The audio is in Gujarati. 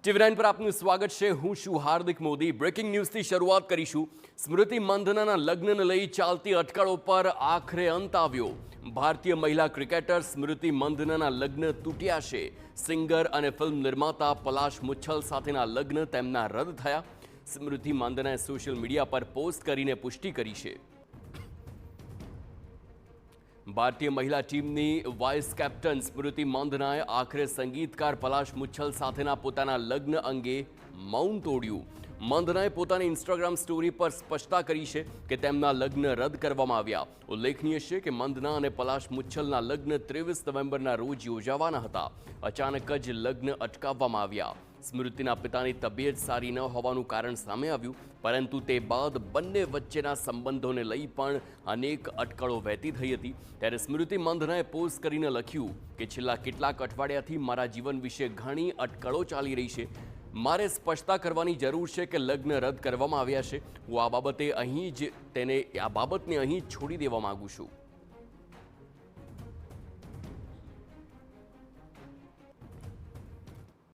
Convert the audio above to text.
ટીવી9 પર આપનું સ્વાગત છે। હું છું હાર્દિક મોદી। બ્રેકિંગ ન્યૂઝથી શરૂઆત કરીશું। સ્મૃતિ મંધનાના લગ્નને લઈ ચાલતી અટકળો પર આખરે અંત આવ્યો। ભારતીય મહિલા ક્રિકેટર સ્મૃતિ મંધનાના લગ્ન તૂટ્યા છે। સિંગર અને ફિલ્મ નિર્માતા પલાશ મુચ્છલ સાથેના લગ્ન તેમના રદ થયા। સ્મૃતિ મંધનાએ સોશિયલ મીડિયા પર પોસ્ટ કરીને પુષ્ટિ કરી છે। ભારતીય મહિલા ટીમની વાઇસ કેપ્ટન સ્મૃતિ મંધનાએ આખરે સંગીતકાર પલાશ મુચ્છલ સાથેના પોતાના લગ્ન અંગે મૌન તોડ્યું। મંધનાએ પોતાની ઇન્સ્ટાગ્રામ સ્ટોરી પર સ્પષ્ટતા કરી છે કે તેમના લગ્ન રદ કરવામાં આવ્યા। ઉલ્લેખનીય છે કે મંધના અને પલાશ મુચ્છલના લગ્ન 23 નવેમ્બરના રોજ યોજાવાના હતા। અચાનક જ લગ્ન અટકાવવામાં આવ્યા। સ્મૃતિના પિતાની તબિયત સારી ન હોવાનું કારણ સામે આવ્યું, પરંતુ તે બાદ બંને વચ્ચેના સંબંધોને લઈ પણ અનેક અટકળો વહેતી થઈ હતી। ત્યારે સ્મૃતિ મંધનાએ પોસ્ટ કરીને લખ્યું કે છેલ્લા કેટલાક અઠવાડિયાથી મારા જીવન વિશે ઘણી અટકળો ચાલી રહી છે। મારે સ્પષ્ટતા કરવાની જરૂર છે કે લગ્ન રદ કરવામાં આવ્યા છે। હું આ બાબતને અહીં છોડી દેવા માંગુ છું।